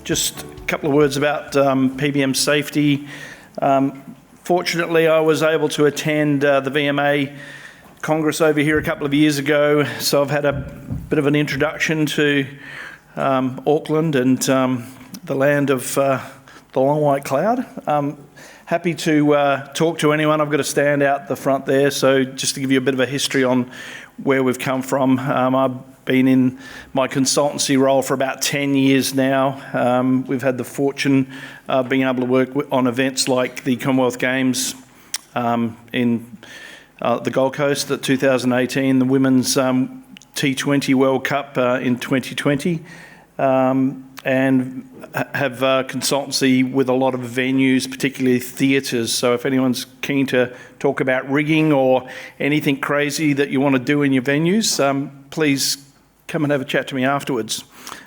Just a couple of words about PBM safety. Fortunately, I was able to attend the VMA Congress over here a couple of years ago, so I've had a bit of an introduction to Auckland and the land of the long white cloud. Happy to talk to anyone. I've got a stand out the front there, so just to give you a bit of a history on where we've come from. I've been in my consultancy role for about 10 years now. We've had the fortune of being able to work on events like the Commonwealth Games in the Gold Coast at 2018, the Women's T20 World Cup in 2020, and have consultancy with a lot of venues, particularly theatres. So if anyone's keen to talk about rigging or anything crazy that you want to do in your venues, please come and have a chat to me afterwards.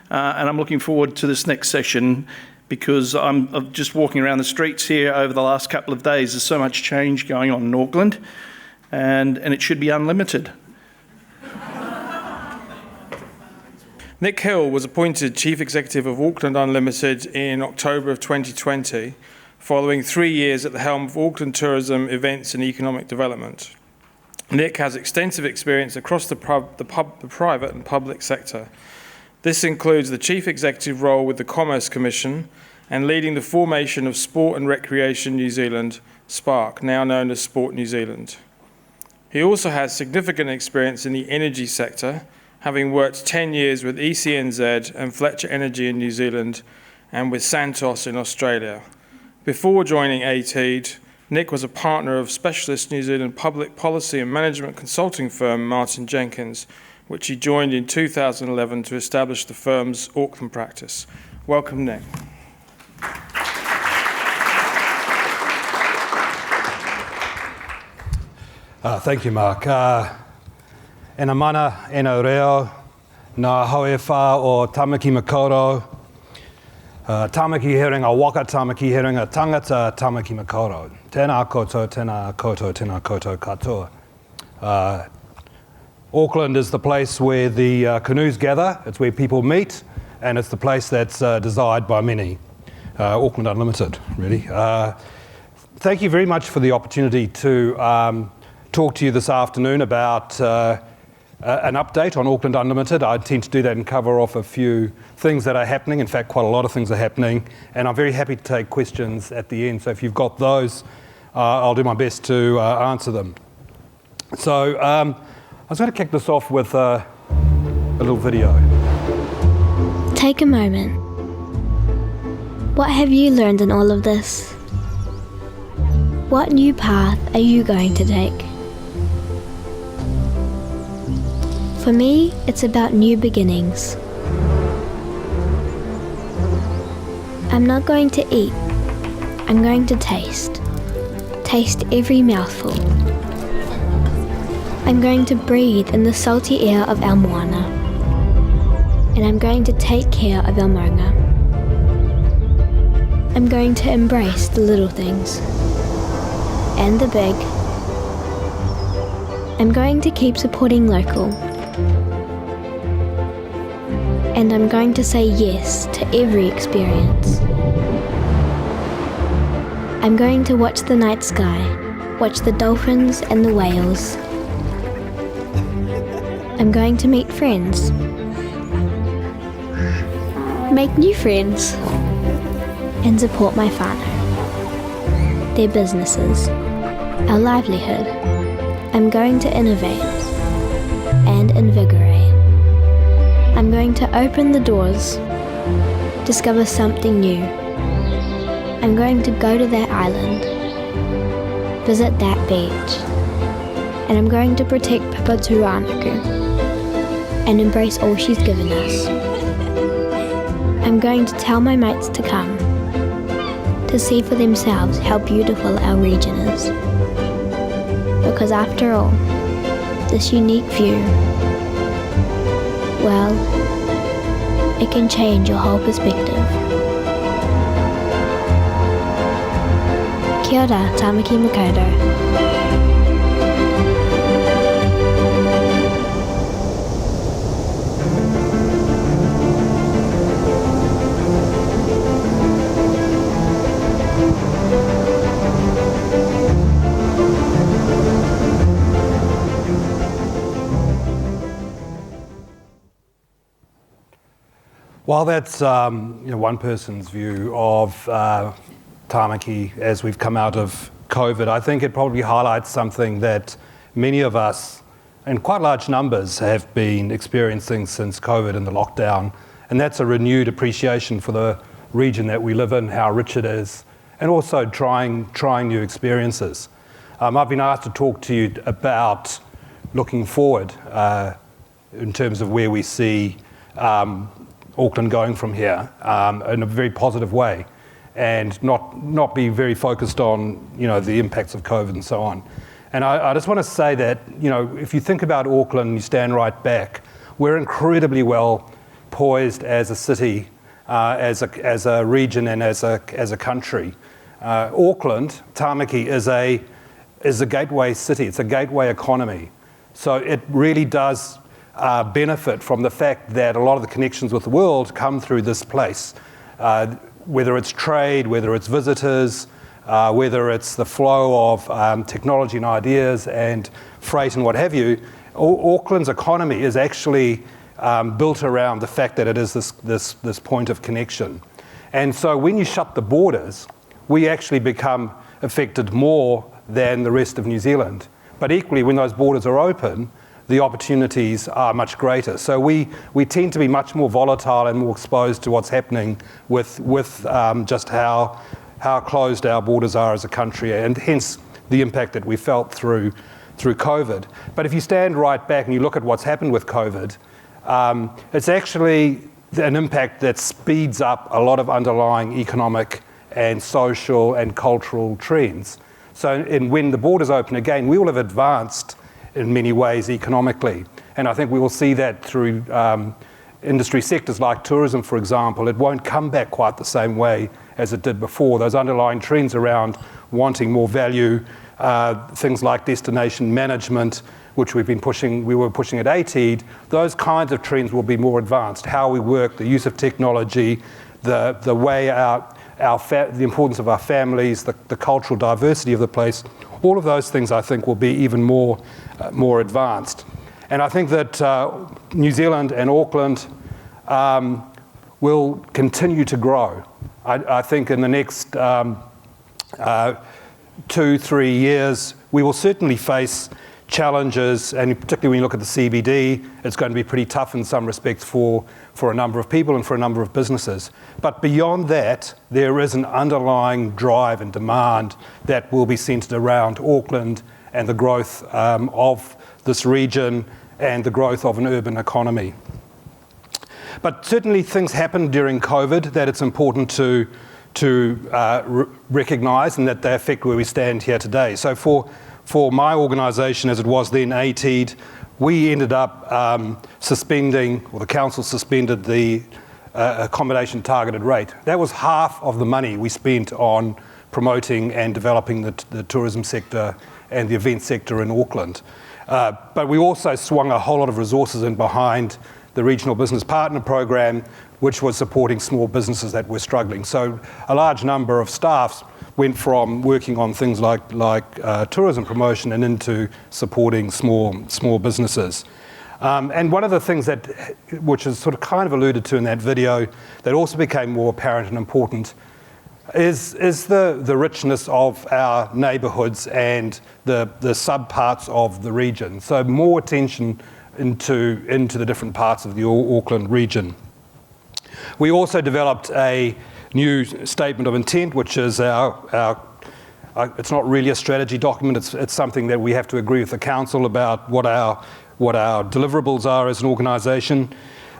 And I'm looking forward to this next session because I'm just walking around the streets here over the last couple of days. There's so much change going on in Auckland, and it should be unlimited. Nick Hill was appointed Chief Executive of Auckland Unlimited in October of 2020, following 3 years at the helm of Auckland Tourism, Events and Economic Development. Nick has extensive experience across the private and public sector. This includes the Chief Executive role with the Commerce Commission and leading the formation of Sport and Recreation New Zealand, SPARC, now known as Sport New Zealand. He also has significant experience in the energy sector, having worked 10 years with ECNZ and Fletcher Energy in New Zealand and with Santos in Australia. Before joining ATEED, Nick was a partner of specialist New Zealand public policy and management consulting firm Martin Jenkins, which he joined in 2011 to establish the firm's Auckland practice. Welcome, Nick. Thank you, Mark. E na mana, e na reo, nā hoe whā o Tamaki Makaurau, Tamaki Herringa Waka, Tamaki Herringa Tangata, Tamaki Makaurau. Tēnā koutou, tēnā koutou, tēnā koutou katoa. Auckland is the place where the canoes gather, it's where people meet, and it's the place that's desired by many. Auckland Unlimited, really. Thank you very much for the opportunity to talk to you this afternoon about an update on Auckland Unlimited. I tend to do that and cover off a few things that are happening. In fact, quite a lot of things are happening, and I'm very happy to take questions at the end. So if you've got those, I'll do my best to answer them. So I was going to kick this off with a little video. Take a moment. What have you learned in all of this? What new path are you going to take? For me, it's about new beginnings. I'm not going to eat, I'm going to taste. Taste every mouthful. I'm going to breathe in the salty air of our moana. And I'm going to take care of our maunga. I'm going to embrace the little things. And the big. I'm going to keep supporting local. And I'm going to say yes to every experience. I'm going to watch the night sky, watch the dolphins and the whales. I'm going to meet friends, make new friends, and support my whānau, their businesses, our livelihood. I'm going to innovate and invigorate. I'm going to open the doors, discover something new. I'm going to go to that island, visit that beach, and I'm going to protect Papatūānuku and embrace all she's given us. I'm going to tell my mates to come, to see for themselves how beautiful our region is. Because after all, this unique view, well, it can change your whole perspective. Kia ora, Tamaki Makaurau. While that's one person's view of Tāmaki as we've come out of COVID, I think it probably highlights something that many of us, in quite large numbers, have been experiencing since COVID and the lockdown, and that's a renewed appreciation for the region that we live in, how rich it is, and also trying new experiences. I've been asked to talk to you about looking forward in terms of where we see Auckland going from here in a very positive way, and not be very focused on the impacts of COVID and so on. And I just want to say that if you think about Auckland, you stand right back, we're incredibly well poised as a city, as a region, and as a country. Auckland, Tāmaki, is a gateway city. It's a gateway economy. So it really does benefit from the fact that a lot of the connections with the world come through this place. Whether it's trade, whether it's visitors, whether it's the flow of technology and ideas and freight and what have you, Auckland's economy is actually built around the fact that it is this point of connection. And so when you shut the borders, we actually become affected more than the rest of New Zealand. But equally, when those borders are open, the opportunities are much greater. So we tend to be much more volatile and more exposed to what's happening with just how closed our borders are as a country, and hence the impact that we felt through COVID. But if you stand right back and you look at what's happened with COVID, it's actually an impact that speeds up a lot of underlying economic and social and cultural trends. So when the borders open again, we will have advanced in many ways economically. And I think we will see that through industry sectors like tourism, for example. It won't come back quite the same way as it did before. Those underlying trends around wanting more value, things like destination management, which we were pushing at ATEED, those kinds of trends will be more advanced. How we work, the use of technology, the way the importance of our families, the cultural diversity of the place, all of those things I think will be even more advanced. And I think that New Zealand and Auckland will continue to grow. I think in the next 2-3 years, we will certainly face challenges, and particularly when you look at the CBD, it's going to be pretty tough in some respects for a number of people and for a number of businesses. But beyond that, there is an underlying drive and demand that will be centred around Auckland and the growth of this region and the growth of an urban economy. But certainly things happened during COVID that it's important to recognise, and that they affect where we stand here today. So for my organisation, as it was then, ATEED, we ended up suspending, or the council suspended the accommodation targeted rate. That was half of the money we spent on promoting and developing the tourism sector and the event sector in Auckland. But we also swung a whole lot of resources in behind the Regional Business Partner Program, which was supporting small businesses that were struggling. So a large number of staffs went from working on things like tourism promotion and into supporting small businesses. And one of the things which is sort of kind of alluded to in that video, that also became more apparent and important, is the richness of our neighbourhoods and the subparts of the region. So more attention into the different parts of the Auckland region. We also developed a new statement of intent, which is it's not really a strategy document, it's something that we have to agree with the council about what our deliverables are as an organisation.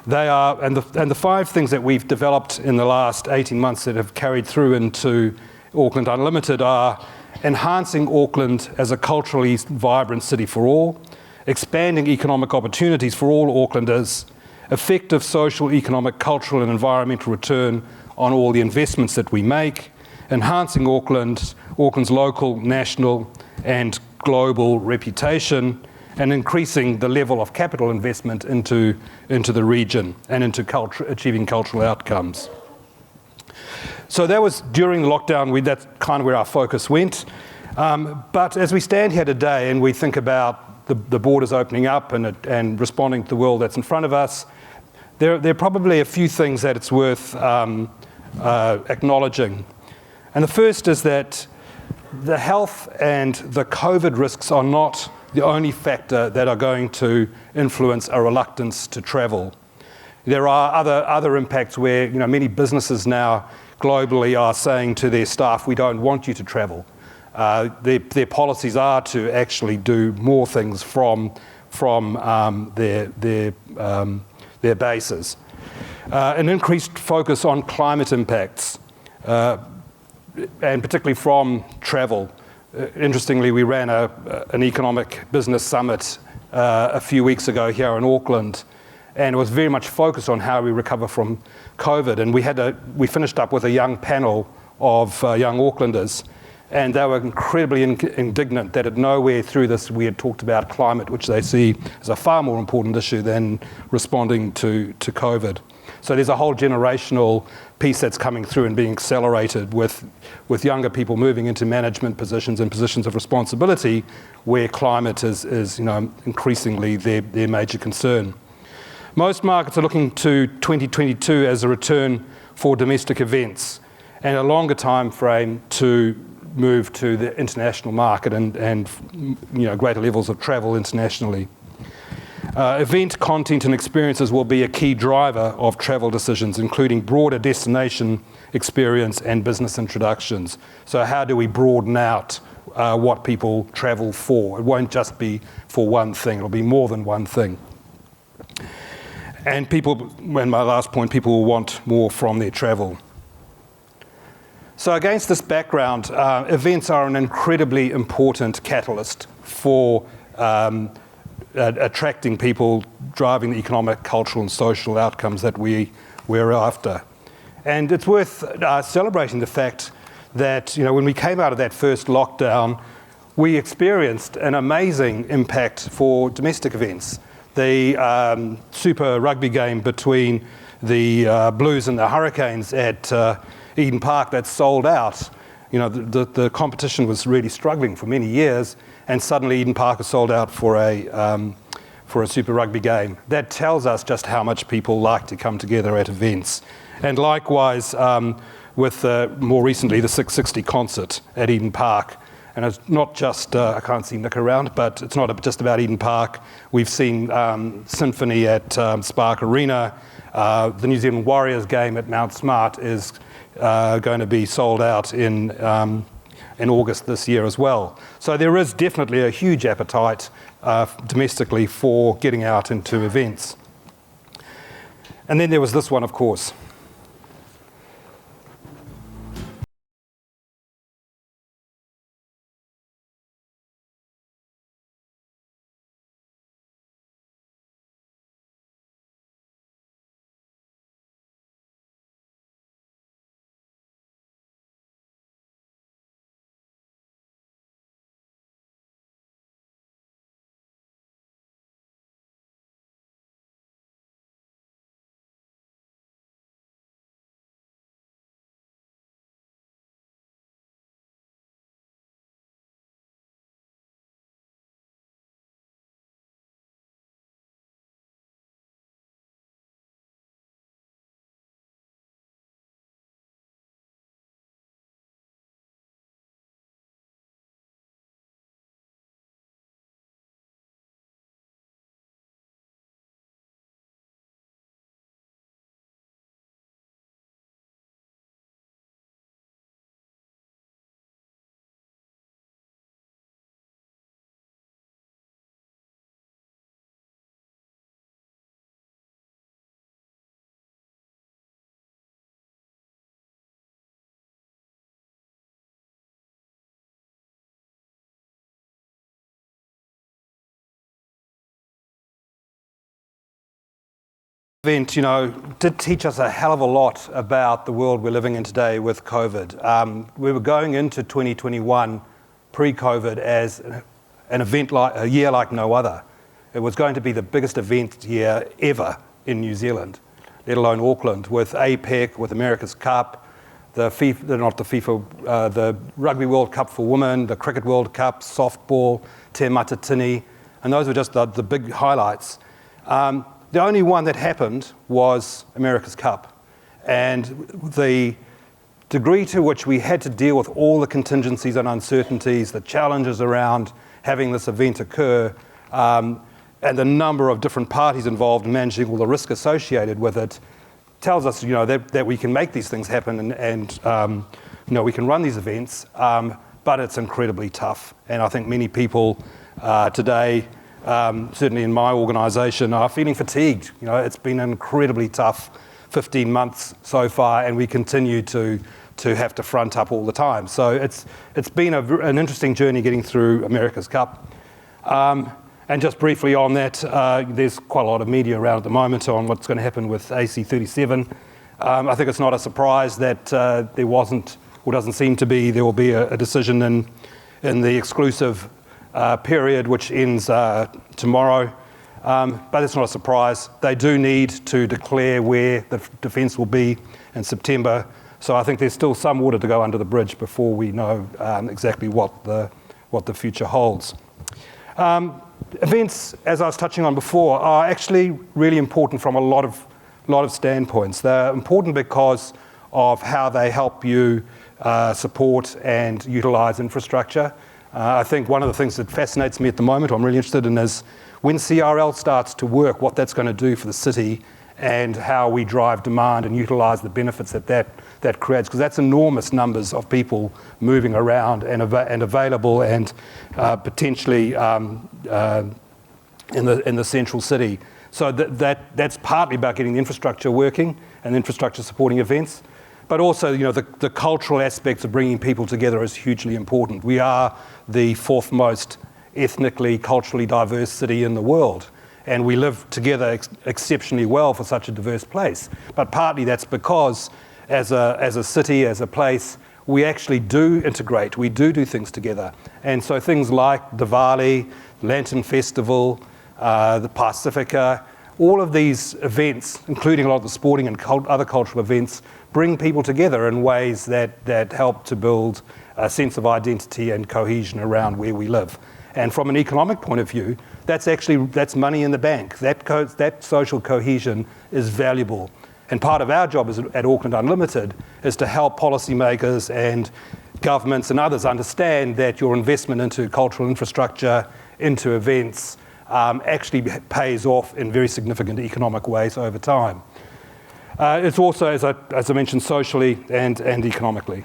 They are, and the 5 things that we've developed in the last 18 months that have carried through into Auckland Unlimited are enhancing Auckland as a culturally vibrant city for all, expanding economic opportunities for all Aucklanders, effective social, economic, cultural and environmental return on all the investments that we make, enhancing Auckland's local, national and global reputation, and increasing the level of capital investment into the region and into achieving cultural outcomes. So that was during the lockdown, that's kind of where our focus went. But as we stand here today and we think about the borders opening up and responding to the world that's in front of us, there are probably a few things that it's worth acknowledging. And the first is that the health and the COVID risks are not the only factor that are going to influence a reluctance to travel. There are other impacts where many businesses now globally are saying to their staff, we don't want you to travel. Their policies are to actually do more things from their bases. An increased focus on climate impacts, and particularly from travel. Interestingly, we ran an economic business summit a few weeks ago here in Auckland, and it was very much focused on how we recover from COVID. And we finished up with a young panel of young Aucklanders, and they were incredibly indignant that at nowhere through this we had talked about climate, which they see as a far more important issue than responding to COVID. So there's a whole generational piece that's coming through and being accelerated with younger people moving into management positions and positions of responsibility where climate is increasingly their major concern. Most markets are looking to 2022 as a return for domestic events and a longer time frame to move to the international market and greater levels of travel internationally. Event content and experiences will be a key driver of travel decisions, including broader destination experience and business introductions. So how do we broaden out what people travel for? It won't just be for one thing, it'll be more than one thing. And my last point, people will want more from their travel. So against this background, events are an incredibly important catalyst for attracting people, driving the economic, cultural and social outcomes that we're after. And it's worth celebrating the fact that when we came out of that first lockdown, we experienced an amazing impact for domestic events. The Super Rugby game between the Blues and the Hurricanes at Eden Park that sold out. The competition was really struggling for many years, and suddenly Eden Park is sold out for a Super Rugby game. That tells us just how much people like to come together at events. And likewise, with more recently the 660 concert at Eden Park. And it's not just, I can't see Nick around, but it's not just about Eden Park. We've seen Symphony at Spark Arena. The New Zealand Warriors game at Mount Smart is going to be sold out in August this year as well. So there is definitely a huge appetite domestically for getting out into events. And then there was this one, of course. Event, did teach us a hell of a lot about the world we're living in today with COVID. We were going into 2021 pre-COVID as an event a year like no other. It was going to be the biggest event year ever in New Zealand, let alone Auckland, with APEC, with America's Cup, the Rugby World Cup for women, the Cricket World Cup, softball, Te Matatini, and those were just the big highlights. The only one that happened was America's Cup. And the degree to which we had to deal with all the contingencies and uncertainties, the challenges around having this event occur, and the number of different parties involved in managing all the risk associated with it, tells us, that we can make these things happen and we can run these events, but it's incredibly tough. And I think many people today, certainly in my organisation, are feeling fatigued. It's been an incredibly tough 15 months so far, and we continue to have to front up all the time. So it's been an interesting journey getting through America's Cup. And just briefly on that, there's quite a lot of media around at the moment on what's going to happen with AC37. I think it's not a surprise that there wasn't, or doesn't seem to be, there will be a decision in the exclusive period, which ends tomorrow. But it's not a surprise. They do need to declare where the defence will be in September. So I think there's still some water to go under the bridge before we know exactly what the future holds. Events, as I was touching on before, are actually really important from a lot of standpoints. They're important because of how they help you support and utilise infrastructure. I think one of the things that fascinates me at the moment, I'm really interested in, is when CRL starts to work, what that's going to do for the city and how we drive demand and utilise the benefits that creates, because that's enormous numbers of people moving around and available and potentially in the central city. So that's partly about getting the infrastructure working and infrastructure supporting events, but also the cultural aspects of bringing people together is hugely important. We are the fourth most ethnically, culturally diverse city in the world, and we live together exceptionally well for such a diverse place. But partly that's because as a city, as a place, we actually do integrate, we do things together. And so things like Diwali, Lantern Festival, the Pacifica, all of these events, including a lot of the sporting and other cultural events, bring people together in ways that help to build a sense of identity and cohesion around where we live. And from an economic point of view, that's money in the bank. That social cohesion is valuable. And part of our job at Auckland Unlimited is to help policymakers and governments and others understand that your investment into cultural infrastructure, into events, actually pays off in very significant economic ways over time. It's also, as I mentioned, socially and economically.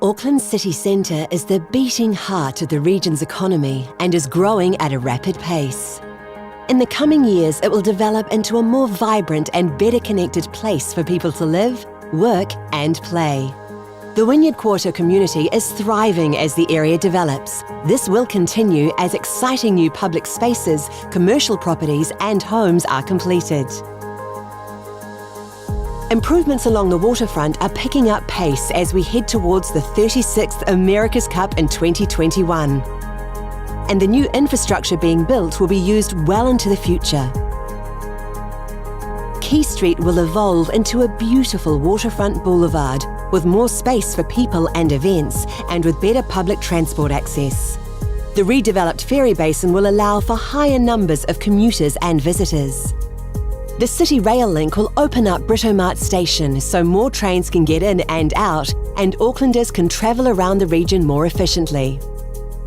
Auckland city centre is the beating heart of the region's economy and is growing at a rapid pace. In the coming years, it will develop into a more vibrant and better connected place for people to live, work and play. The Wynyard Quarter community is thriving as the area develops. This will continue as exciting new public spaces, commercial properties and homes are completed. Improvements along the waterfront are picking up pace as we head towards the 36th America's Cup in 2021. And the new infrastructure being built will be used well into the future. Quay Street will evolve into a beautiful waterfront boulevard with more space for people and events and with better public transport access. The redeveloped ferry basin will allow for higher numbers of commuters and visitors. The City Rail Link will open up Britomart Station so more trains can get in and out and Aucklanders can travel around the region more efficiently.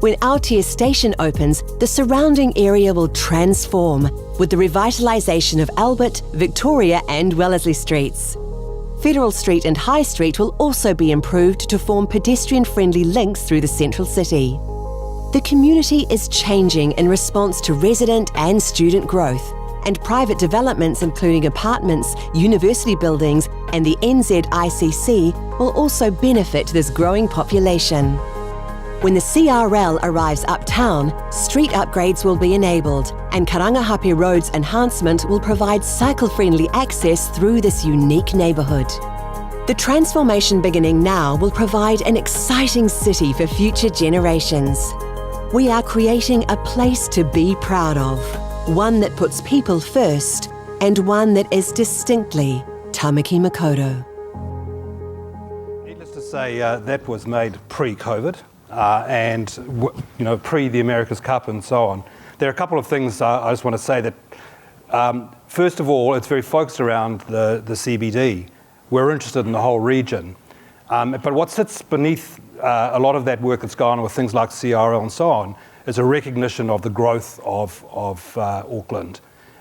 When Aotea Station opens, the surrounding area will transform with the revitalisation of Albert, Victoria and Wellesley Streets. Federal Street and High Street will also be improved to form pedestrian-friendly links through the central city. The community is changing in response to resident and student growth, and private developments including apartments, university buildings and the NZICC will also benefit this growing population. When the CRL arrives uptown, street upgrades will be enabled and Karangahape Road's enhancement will provide cycle-friendly access through this unique neighbourhood. The transformation beginning now will provide an exciting city for future generations. We are creating a place to be proud of, one that puts people first and one that is distinctly Tamaki Makaurau. Needless to say that was made pre-COVID and pre the America's Cup and so on. There are a couple of things I just want to say that, first of all, it's very focused around the CBD. We're interested in the whole region. But what sits beneath a lot of that work that's gone on with things like CRL and so on is a recognition of the growth of Auckland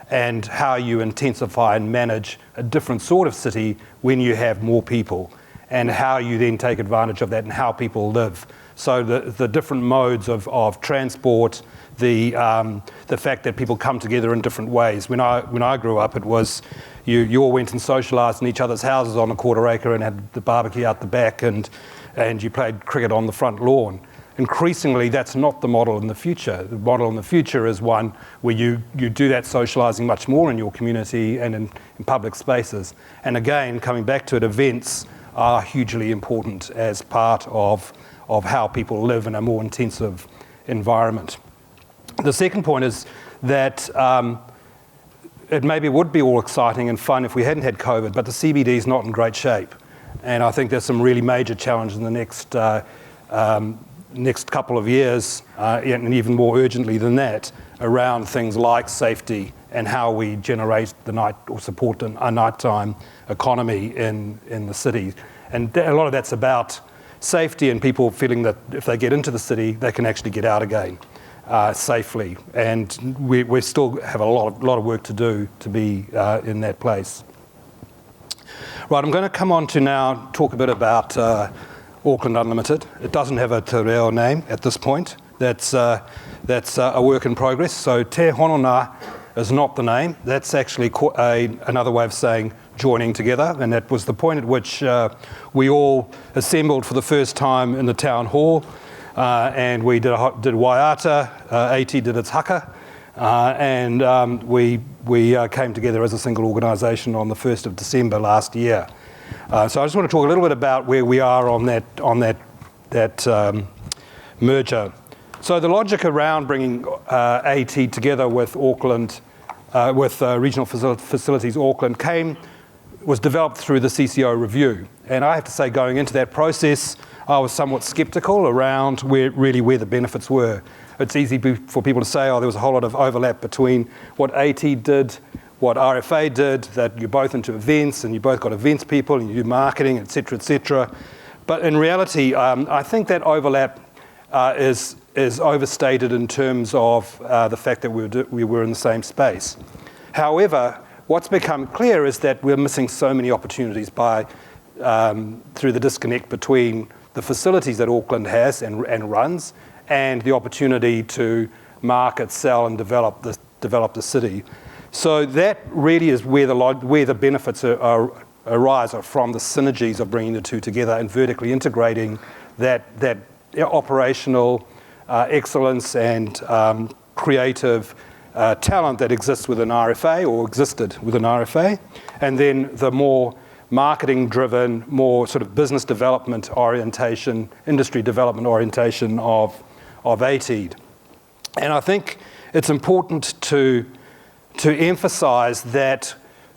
and how you intensify and manage a different sort of city when you have more people, and how you then take advantage of that and how people live. So the different modes of transport, the fact that people come together in different ways. When I grew up, it was you all went and socialised in each other's houses on a quarter acre and had the barbecue out the back, and you played cricket on the front lawn. Increasingly, that's not the model in the future. The model in the future is one where you do that socialising much more in your community and in public spaces. And again, coming back to it, events are hugely important as part of how people live in a more intensive environment. The second point is that it maybe would be all exciting and fun if we hadn't had COVID, but the CBD is not in great shape. And I think there's some really major challenges in the next couple of years, and even more urgently than that, around things like safety and how we generate the night or support a nighttime economy in the city. And a lot of that's about safety and people feeling that if they get into the city, they can actually get out again safely. And we still have a lot of work to do to be in that place. Right, I'm going to come on to now talk a bit about Auckland Unlimited. It doesn't have a te reo name at this point. That's a work in progress. So Te Honona is not the name. That's actually another way of saying joining together, and that was the point at which we all assembled for the first time in the town hall, and we did waiata, AT did its haka, and we came together as a single organisation on the 1st of December last year. So I just want to talk a little bit about where we are on that merger. So the logic around bringing AT together with Auckland, with Regional Facilities Auckland, was developed through the CCO review. And I have to say, going into that process, I was somewhat sceptical around where the benefits were. It's easy for people to say, oh, there was a whole lot of overlap between what AT did, what RFA did, that you're both into events and you both got events people and you do marketing, et cetera, et cetera. But in reality, I think that overlap is overstated in terms of the fact that we were in the same space. However, what's become clear is that we're missing so many opportunities through the disconnect between the facilities that Auckland has and runs and the opportunity to market, sell and develop the city. So that really is where the benefits arise from the synergies of bringing the two together and vertically integrating that operational excellence and creative talent that exists within RFA or existed within RFA, and then the more marketing-driven, more sort of business development orientation, industry development orientation of ATEED. And I think it's important to emphasise that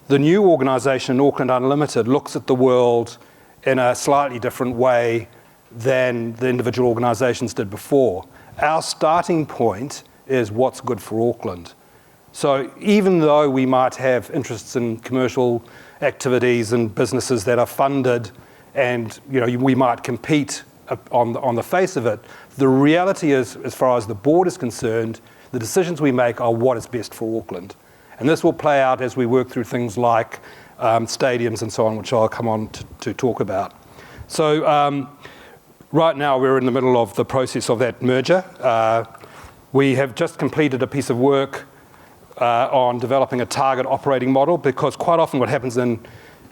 the new organisation, Auckland Unlimited, looks at the world in a slightly different way than the individual organisations did before. Our starting point is what's good for Auckland. So even though we might have interests in commercial activities and businesses that are funded and we might compete on the face of it, the reality is, as far as the board is concerned, the decisions we make are what is best for Auckland. And this will play out as we work through things like stadiums and so on, which I'll come on to talk about. So right now we're in the middle of the process of that merger. We have just completed a piece of work on developing a target operating model, because quite often what happens in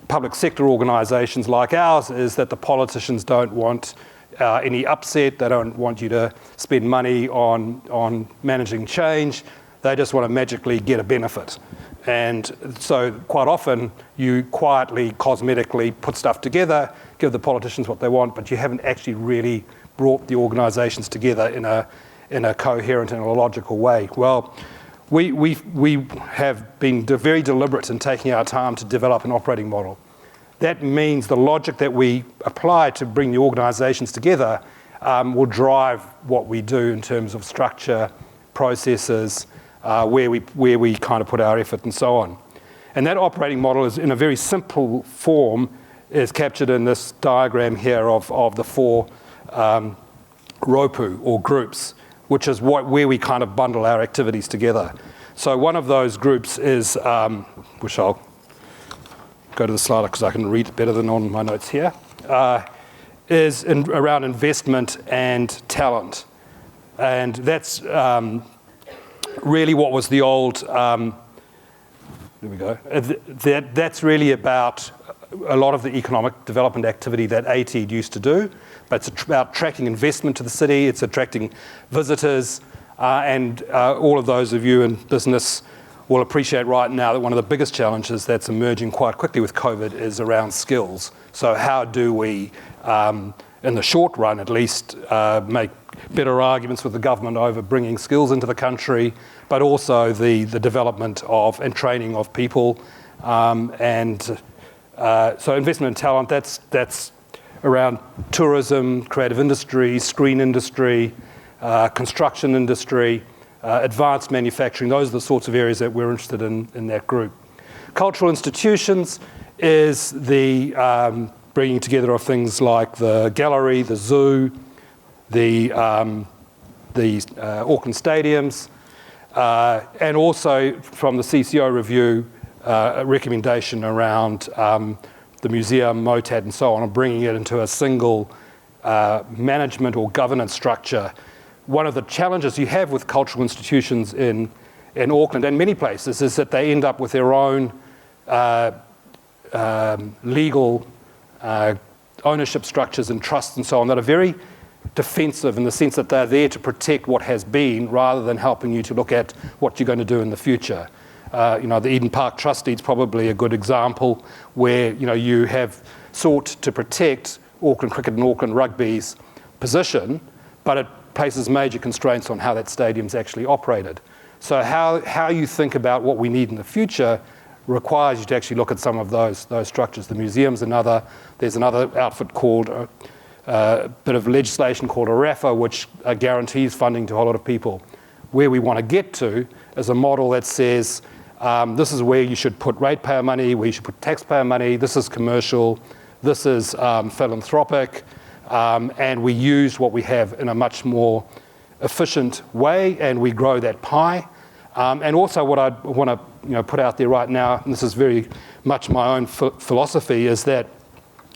public sector organisations like ours is that the politicians don't want any upset. They don't want you to spend money on managing change. They just want to magically get a benefit. And so quite often you quietly, cosmetically put stuff together, give the politicians what they want, but you haven't actually really brought the organisations together in a coherent and a logical way. Well, we have been very deliberate in taking our time to develop an operating model that means the logic that we apply to bring the organisations together will drive what we do in terms of structure, processes, where we kind of put our effort and so on. And that operating model is, in a very simple form, is captured in this diagram here of the 4 ropu, or groups, which is where we kind of bundle our activities together. So one of those groups is, which I'll go to the slide because I can read it better than on my notes here, is around investment and talent. And that's really what was the old, there we go, that's really about a lot of the economic development activity that ATED used to do, but it's about attracting investment to the city, it's attracting visitors, and all of those of you in business will appreciate right now that one of the biggest challenges that's emerging quite quickly with COVID is around skills. So how do we, in the short run at least, make better arguments with the government over bringing skills into the country, but also the development of and training of people. So investment and talent, that's around tourism, creative industry, screen industry, construction industry, advanced manufacturing. Those are the sorts of areas that we're interested in that group. Cultural institutions is the bringing together of things like the gallery, the zoo, the Auckland stadiums, and also from the CCO review, a recommendation around the museum, MOTAD and so on, and bringing it into a single management or governance structure. One of the challenges you have with cultural institutions in Auckland and many places is that they end up with their own legal ownership structures and trusts and so on that are very defensive in the sense that they're there to protect what has been rather than helping you to look at what you're going to do in the future. The Eden Park Trust Deed's probably a good example where you have sought to protect Auckland Cricket and Auckland Rugby's position, but it places major constraints on how that stadium's actually operated. So how you think about what we need in the future requires you to actually look at some of those structures. The museum's another. There's another outfit called a bit of legislation called a RAFA, which guarantees funding to a whole lot of people. Where we want to get to is a model that says this is where you should put ratepayer money, where you should put taxpayer money, this is commercial, this is philanthropic, and we use what we have in a much more efficient way, and we grow that pie. And also what I want to put out there right now, and this is very much my own philosophy, is that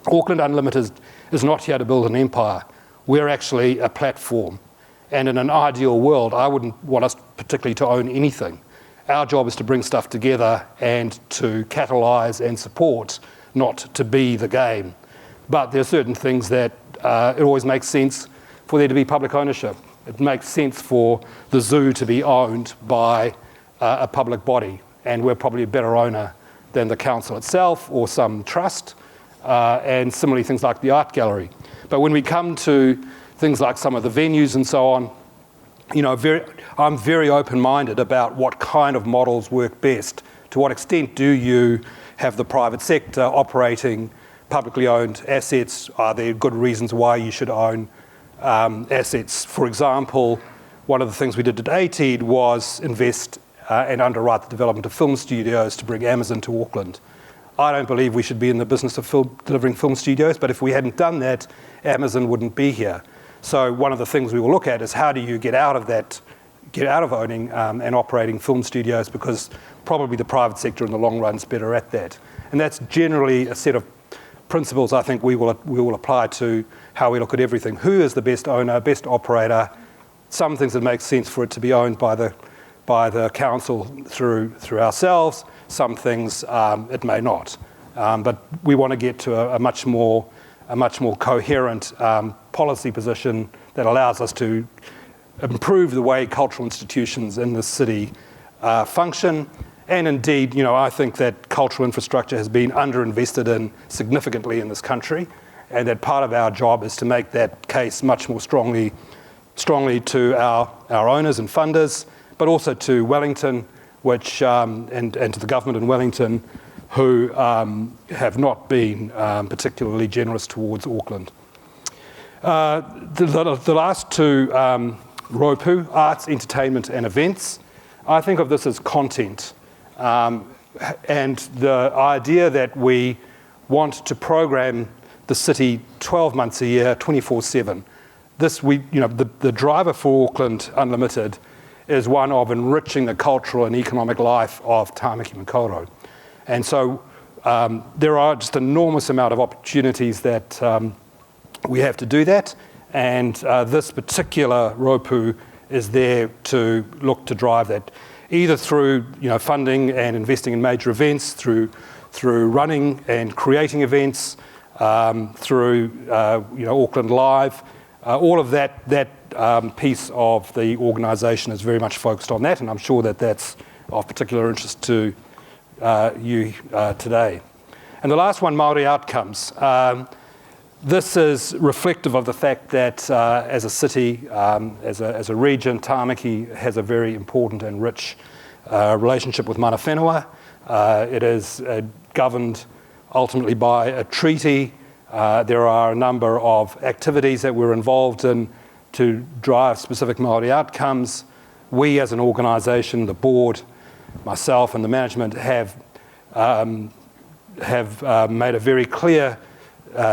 Auckland Unlimited is not here to build an empire. We're actually a platform. And in an ideal world, I wouldn't want us particularly to own anything. Our job is to bring stuff together and to catalyse and support, not to be the game. But there are certain things that it always makes sense for there to be public ownership. It makes sense for the zoo to be owned by a public body, and we're probably a better owner than the council itself or some trust, and similarly things like the art gallery. But when we come to things like some of the venues and so on, I'm very open-minded about what kind of models work best. To what extent do you have the private sector operating publicly owned assets? Are there good reasons why you should own assets? For example, one of the things we did at ATED was invest and underwrite the development of film studios to bring Amazon to Auckland. I don't believe we should be in the business of delivering film studios, but if we hadn't done that, Amazon wouldn't be here. So one of the things we will look at is how do you get out of owning and operating film studios, because probably the private sector in the long run is better at that. And that's generally a set of principles I think we will apply to how we look at everything. Who is the best owner, best operator? Some things that make sense for it to be owned by the council through ourselves. Some things it may not. But we want to get to a much more coherent policy position that allows us to improve the way cultural institutions in the city function. And indeed, I think that cultural infrastructure has been underinvested in significantly in this country, and that part of our job is to make that case much more strongly to our owners and funders, but also to Wellington, which and to the government in Wellington, who have not been particularly generous towards Auckland. The last two, ROPU, arts, entertainment and events, I think of this as content. And the idea that we want to program the city 12 months a year, 24/7. The driver for Auckland Unlimited is one of enriching the cultural and economic life of Tāmaki Makaurau. And so there are just enormous amount of opportunities that we have to do that. And this particular ROPU is there to look to drive that, either through funding and investing in major events, through running and creating events, through Auckland Live. All of that piece of the organisation is very much focused on that, and I'm sure that that's of particular interest to you today. And the last one, Maori Outcomes. This is reflective of the fact that as a city, as a region, Tāmaki has a very important and rich relationship with mana whenua. It is governed ultimately by a treaty. There are a number of activities that we're involved in to drive specific Maori outcomes. We as an organisation, the board, myself and the management have made a very clear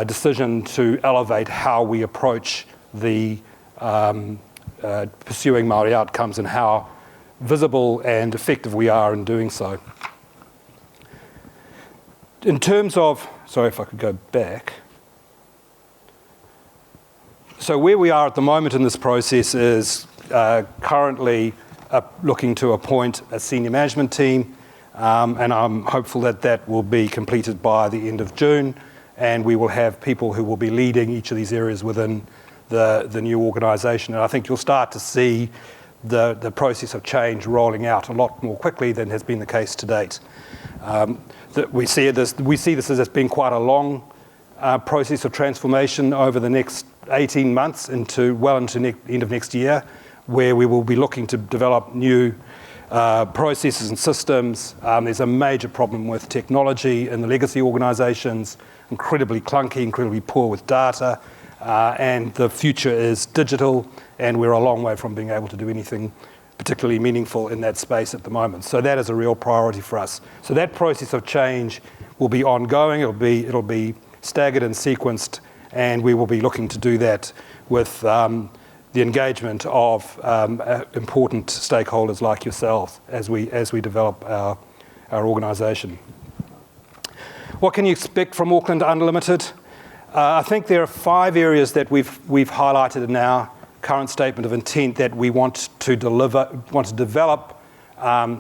decision to elevate how we approach the pursuing Maori outcomes and how visible and effective we are in doing so. In terms of, sorry if I could go back. So where we are at the moment in this process is currently looking to appoint a senior management team, and I'm hopeful that that will be completed by the end of June, and we will have people who will be leading each of these areas within the new organisation. And I think you'll start to see the process of change rolling out a lot more quickly than has been the case to date. We see this as being quite a long process of transformation over the next 18 months into the end of next year, where we will be looking to develop new processes and systems. There's a major problem with technology in the legacy organisations, incredibly clunky, incredibly poor with data, and the future is digital, and we're a long way from being able to do anything particularly meaningful in that space at the moment. So that is a real priority for us. So that process of change will be ongoing. It'll be staggered and sequenced, and we will be looking to do that with the engagement of important stakeholders like yourselves as we develop our organisation. What can you expect from Auckland Unlimited? I think there are 5 areas that we've highlighted in our current statement of intent that we want to develop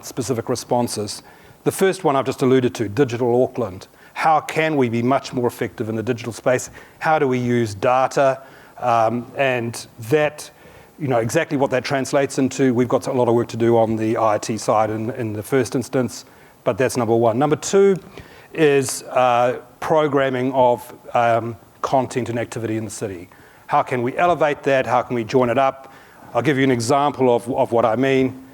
specific responses. The first one I've just alluded to, Digital Auckland. How can we be much more effective in the digital space? How do we use data? And that, exactly what that translates into, we've got a lot of work to do on the IT side in the first instance, but that's number 1. Number 2 is programming of content and activity in the city. How can we elevate that? How can we join it up? I'll give you an example of what I mean.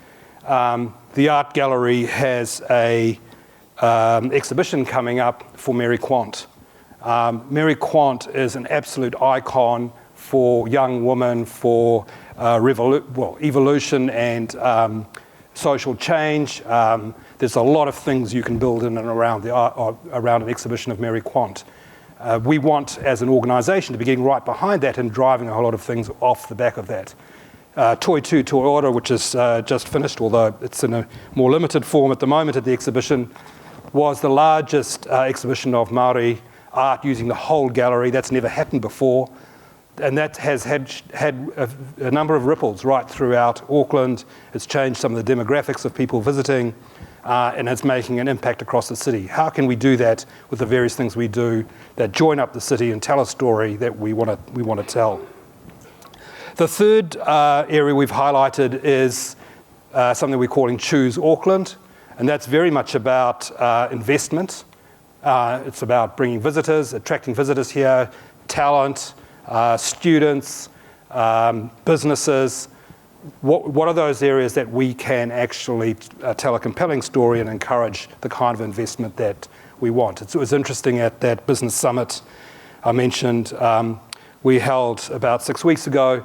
The art gallery has a exhibition coming up for Mary Quant. Mary Quant is an absolute icon for young women, for evolution and social change. There's a lot of things you can build in and around around an exhibition of Mary Quant. We want, as an organisation, to be getting right behind that and driving a whole lot of things off the back of that. Toi Tu Toi Ora, which is just finished, although it's in a more limited form at the moment at the exhibition, was the largest exhibition of Maori art using the whole gallery. That's never happened before. And that has had a number of ripples right throughout Auckland. It's changed some of the demographics of people visiting, and it's making an impact across the city. How can we do that with the various things we do that join up the city and tell a story that we want to tell? The third area we've highlighted is something we're calling Choose Auckland, and that's very much about investment. It's about bringing visitors, attracting visitors here, talent, students, businesses. What are those areas that we can actually tell a compelling story and encourage the kind of investment that we want. It was interesting at that business summit I mentioned, we held about 6 weeks ago.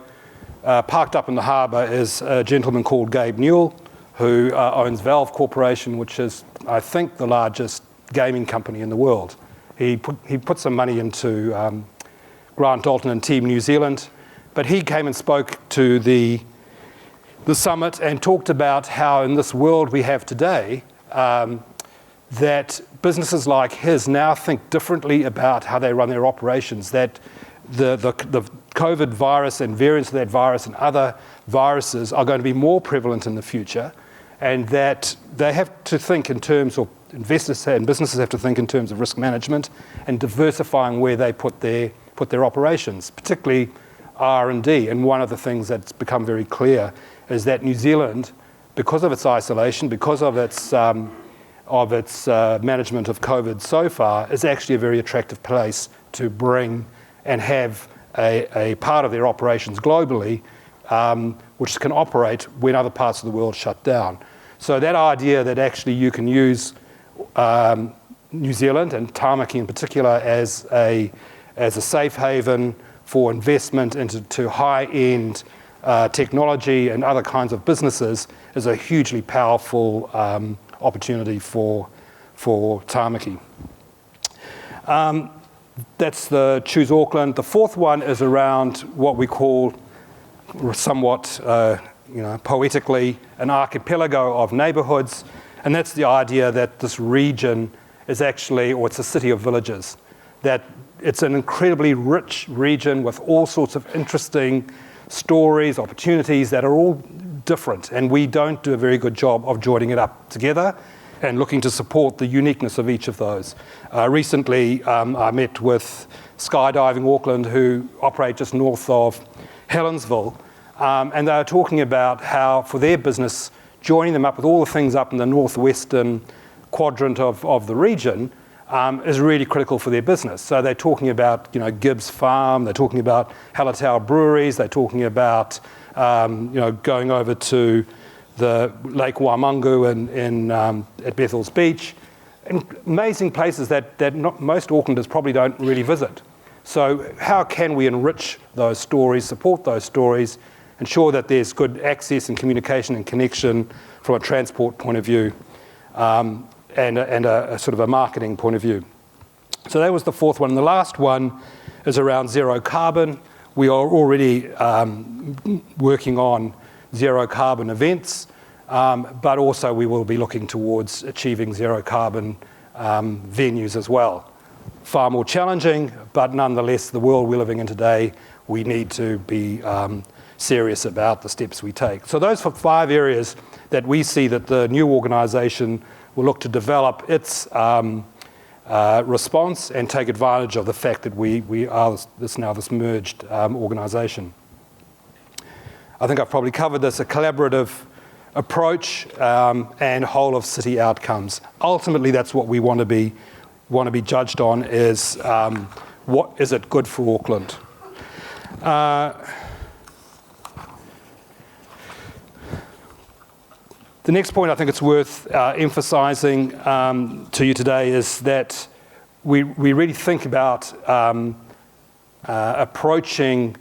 Parked up in the harbour is a gentleman called Gabe Newell, who owns Valve Corporation, which is, I think, the largest gaming company in the world. He put some money into Grant Dalton and Team New Zealand, but he came and spoke to the summit and talked about how in this world we have today, that businesses like his now think differently about how they run their operations, that the COVID virus and variants of that virus and other viruses are going to be more prevalent in the future, and that they have to think in terms of, investors and businesses have to think in terms of risk management and diversifying where they put their operations, particularly R&D. And one of the things that's become very clear is that New Zealand, because of its isolation, because of its management of COVID so far, is actually a very attractive place to bring and have a part of their operations globally, which can operate when other parts of the world shut down. So that idea that actually you can use New Zealand and Tāmaki in particular as a safe haven for investment into high-end technology and other kinds of businesses is a hugely powerful opportunity for Tāmaki. That's the Choose Auckland. The fourth one is around what we call somewhat poetically an archipelago of neighbourhoods, and that's the idea that this region is actually, or it's a city of villages, that it's an incredibly rich region with all sorts of interesting stories, opportunities that are all different, and we don't do a very good job of joining it up together and looking to support the uniqueness of each of those. Recently, I met with Skydiving Auckland, who operate just north of Helensville, and they were talking about how, for their business, joining them up with all the things up in the northwestern quadrant of the region is really critical for their business. So they're talking about, Gibbs Farm, they're talking about Hallertau Breweries, they're talking about, going over to the Lake Waimangu at Bethel's Beach, and amazing places that most Aucklanders probably don't really visit. So how can we enrich those stories, support those stories, ensure that there's good access and communication and connection from a transport point of view, and a sort of a marketing point of view. So that was the fourth one. And the last one is around zero carbon. We are already working on zero carbon events, but also we will be looking towards achieving zero carbon venues as well. Far more challenging, but nonetheless, the world we're living in today, we need to be serious about the steps we take. So those are 5 areas that we see that the new organisation will look to develop its response and take advantage of the fact that we are this merged organisation. I think I've probably covered this, a collaborative approach and whole of city outcomes. Ultimately, that's what we want to be judged on, is what is it good for Auckland. The next point I think it's worth emphasising to you today is that we really think about approaching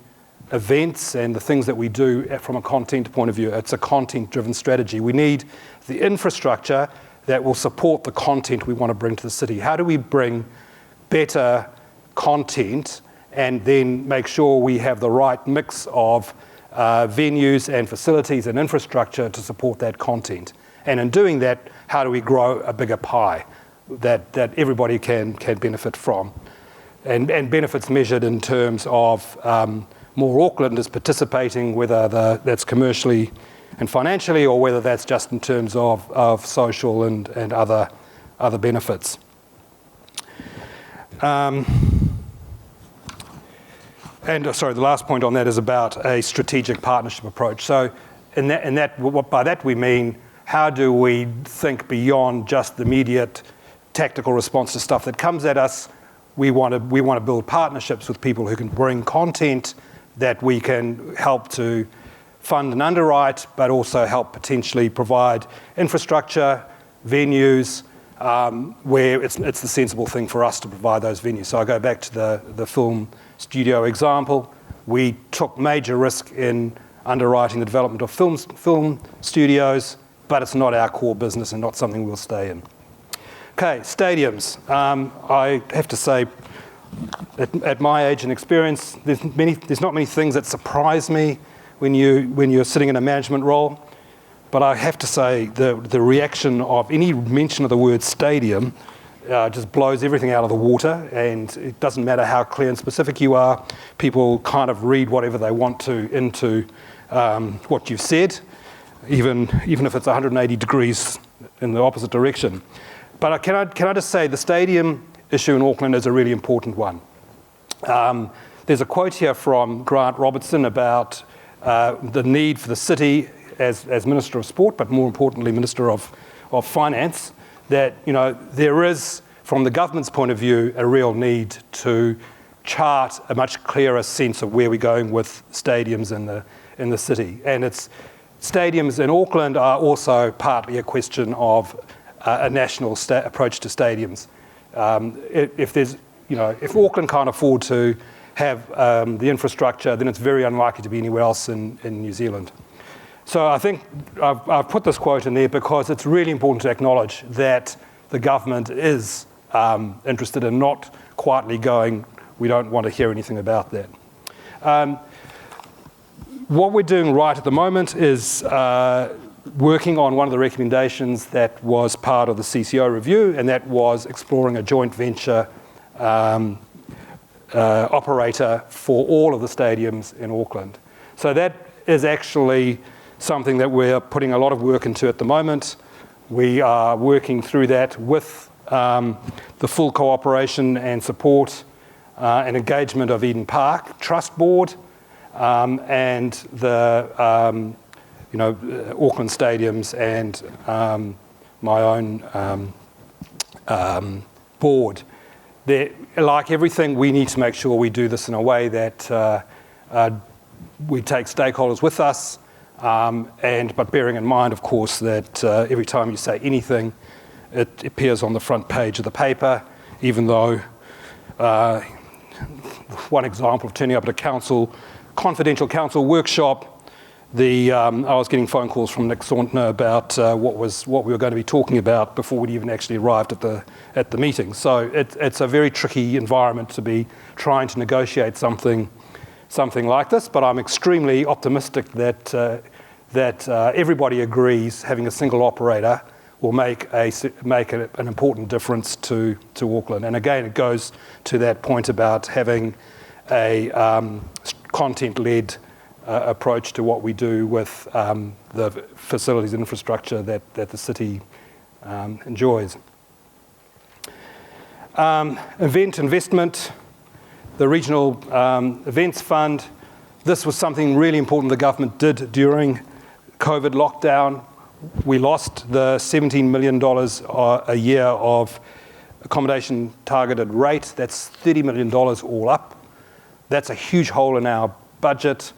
events and the things that we do from a content point of view. It's a content-driven strategy. We need the infrastructure that will support the content we want to bring to the city. How do we bring better content and then make sure we have the right mix of venues and facilities and infrastructure to support that content? And in doing that, how do we grow a bigger pie that everybody can benefit from? And benefits measured in terms of more Aucklanders participating, whether that's commercially and financially, or whether that's just in terms of social and other benefits. The last point on that is about a strategic partnership approach. So by that we mean, how do we think beyond just the immediate tactical response to stuff that comes at us? We want to build partnerships with people who can bring content that we can help to fund and underwrite, but also help potentially provide infrastructure, venues, where it's the sensible thing for us to provide those venues. So I go back to the film studio example. We took major risk in underwriting the development of film studios, but it's not our core business and not something we'll stay in. Okay, stadiums. I have to say, at my age and experience, there's not many things that surprise me when you're sitting in a management role. But I have to say, the reaction of any mention of the word stadium just blows everything out of the water, and it doesn't matter how clear and specific you are. People kind of read whatever they want to into what you've said, even if it's 180 degrees in the opposite direction. But can I just say the stadium issue in Auckland is a really important one. There's a quote here from Grant Robertson about the need for the city as Minister of Sport, but more importantly, Minister of Finance, that there is, from the government's point of view, a real need to chart a much clearer sense of where we're going with stadiums in the city. And stadiums in Auckland are also partly a question of a national approach to stadiums. If Auckland can't afford to have the infrastructure, then it's very unlikely to be anywhere else in New Zealand. So I think I've put this quote in there because it's really important to acknowledge that the government is interested in not quietly going, we don't want to hear anything about that. What we're doing right at the moment is working on one of the recommendations that was part of the CCO review, and that was exploring a joint venture operator for all of the stadiums in Auckland. So that is actually something that we're putting a lot of work into at the moment. We are working through that with the full cooperation and support and engagement of Eden Park Trust Board and the Auckland Stadiums and my own board. Like everything, we need to make sure we do this in a way that we take stakeholders with us, but bearing in mind, of course, that every time you say anything, it appears on the front page of the paper, even though one example of turning up at a confidential council workshop, I was getting phone calls from Nick Sauntner about what we were going to be talking about before we'd even actually arrived at the meeting. So it's a very tricky environment to be trying to negotiate something like this. But I'm extremely optimistic that everybody agrees having a single operator will make an important difference to Auckland. And again, it goes to that point about having a content-led approach to what we do with the facilities and infrastructure that the city enjoys. Event investment, the regional events fund. This was something really important the government did during COVID lockdown. We lost the $17 million a year of accommodation targeted rate. That's $30 million all up. That's a huge hole in our budget.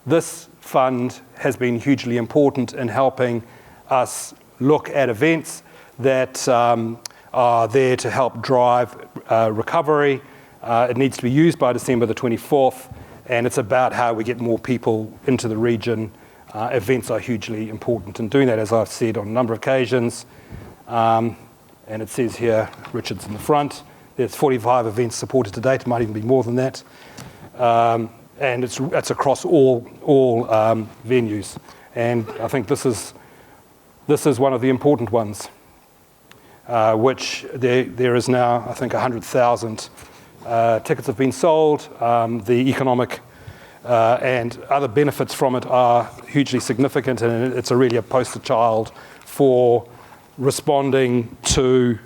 This fund has been hugely important in helping us look at events that are there to help drive recovery. It needs to be used by December the 24th, and it's about how we get more people into the region. Events are hugely important in doing that, as I've said on a number of occasions. And it says here, Richard's in the front. There's 45 events supported to date. It might even be more than that. And it's across all venues. And I think this is one of the important ones, which there is now, I think, 100,000 tickets have been sold. The economic and other benefits from it are hugely significant, and it's really a poster child for responding to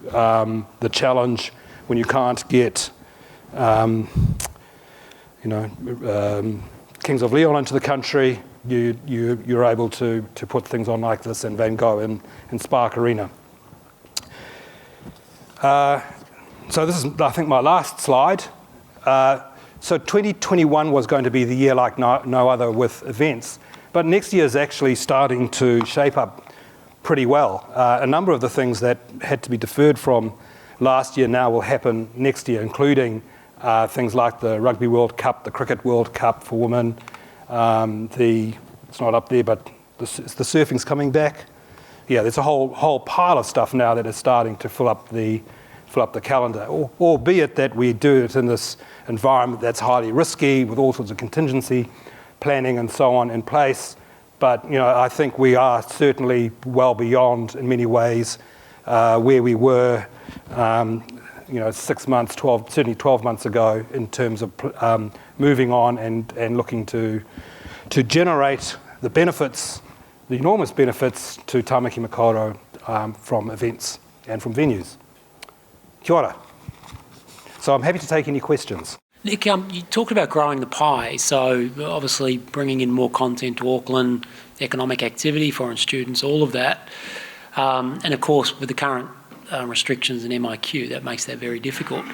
the challenge when you can't get Kings of Leon into the country. You're able to put things on like this in Van Gogh and Spark Arena. So this is, I think, my last slide. So 2021 was going to be the year like no other with events, but next year is actually starting to shape up pretty well. A number of the things that had to be deferred from last year now will happen next year, including things like the Rugby World Cup, the Cricket World Cup for women. It's not up there, but the surfing's coming back. Yeah, there's a whole pile of stuff now that is starting to fill up the calendar, albeit that we do it in this environment that's highly risky with all sorts of contingency planning and so on in place. But I think we are certainly well beyond, in many ways, where we were 6 months, 12 months ago in terms of moving on and looking to generate the benefits, the enormous benefits to Tāmaki Makaurau from events and from venues. Kia ora. So I'm happy to take any questions. Nick, you talked about growing the pie, so obviously bringing in more content to Auckland, economic activity, foreign students, all of that. And of course, with the current restrictions in MIQ, that makes that very difficult.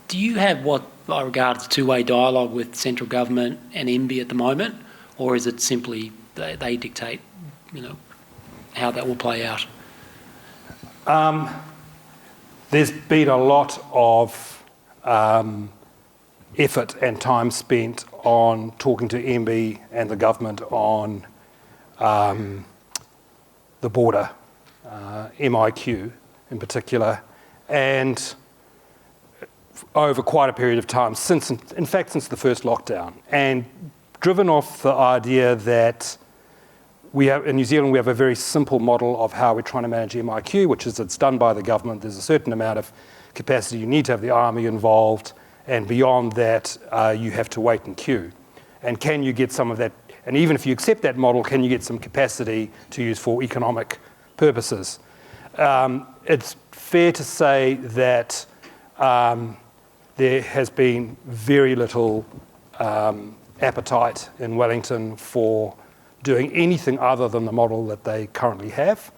Do you have what I regard as a two-way dialogue with central government and MB at the moment, or is it simply they dictate, how that will play out? There's been a lot of effort and time spent on talking to MB and the government on the border, MIQ in particular, and over quite a period of time, since the first lockdown, and driven off the idea that in New Zealand we have a very simple model of how we're trying to manage MIQ, which is it's done by the government. There's a certain amount of capacity. You need to have the army involved, and beyond that you have to wait and queue. And can you get some of that, and even if you accept that model, can you get some capacity to use for economic purposes? It's fair to say that there has been very little appetite in Wellington for doing anything other than the model that they currently have.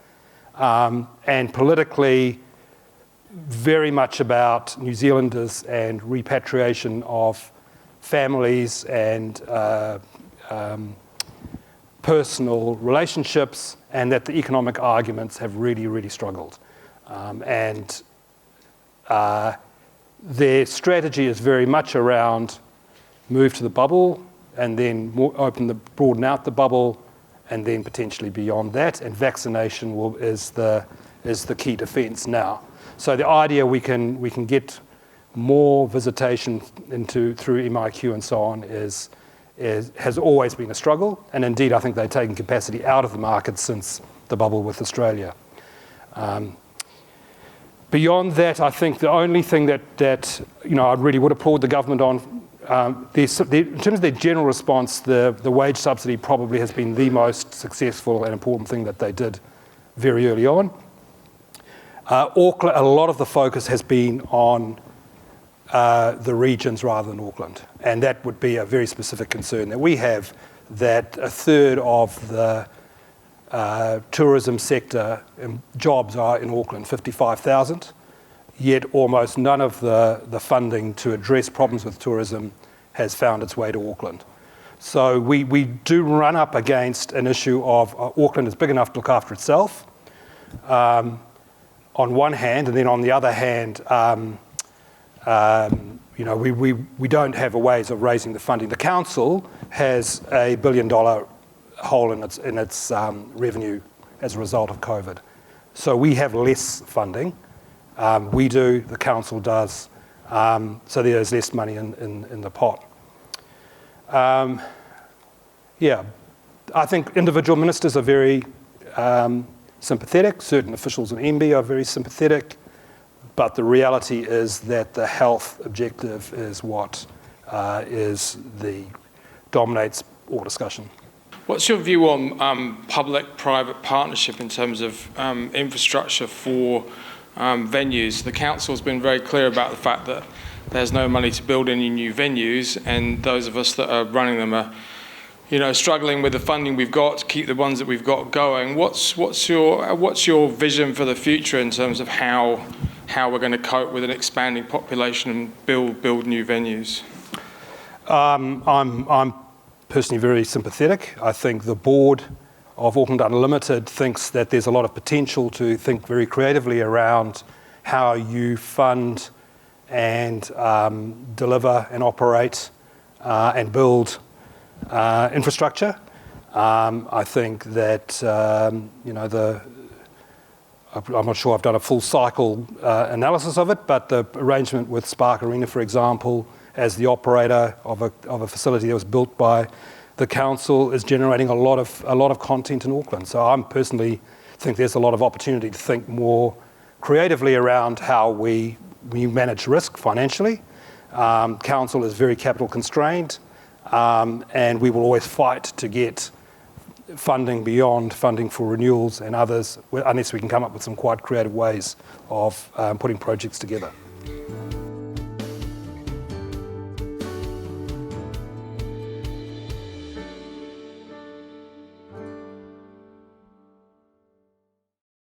And politically, very much about New Zealanders and repatriation of families and personal relationships, and that the economic arguments have really, really struggled. And their strategy is very much around move to the bubble and then broaden out the bubble, and then potentially beyond that. And vaccination is the key defence now. So the idea we can get more visitation through MIQ and so on has always been a struggle. And indeed, I think they've taken capacity out of the market since the bubble with Australia. Beyond that, I think the only thing that I really would applaud the government on, in terms of their general response, the wage subsidy probably has been the most successful and important thing that they did very early on. Auckland, a lot of the focus has been on the regions rather than Auckland, and that would be a very specific concern that we have, that a third of the tourism sector jobs are in Auckland, 55,000, yet almost none of the funding to address problems with tourism has found its way to Auckland. So we do run up against an issue of Auckland is big enough to look after itself on one hand, and then on the other hand, we don't have a ways of raising the funding. The council has a $1 billion hole in its revenue as a result of COVID. So we have less funding. We do, the council does. So there's less money in the pot. I think individual ministers are very sympathetic. Certain officials in MB are very sympathetic. But the reality is that the health objective is what dominates all discussion. What's your view on public-private partnership in terms of infrastructure for venues? The council's been very clear about the fact that there's no money to build any new venues, and those of us that are running them are, struggling with the funding we've got to keep the ones that we've got going. What's your vision for the future in terms of how we're going to cope with an expanding population and build new venues? I'm personally very sympathetic. I think the board of Auckland Unlimited thinks that there's a lot of potential to think very creatively around how you fund and deliver and operate and build infrastructure. I think that, I'm not sure I've done a full cycle analysis of it, but the arrangement with Spark Arena, for example, as the operator of a facility that was built by the council, is generating a lot of content in Auckland. So I personally think there's a lot of opportunity to think more creatively around how we manage risk financially. Council is very capital constrained, and we will always fight to get funding beyond funding for renewals and others, unless we can come up with some quite creative ways of putting projects together.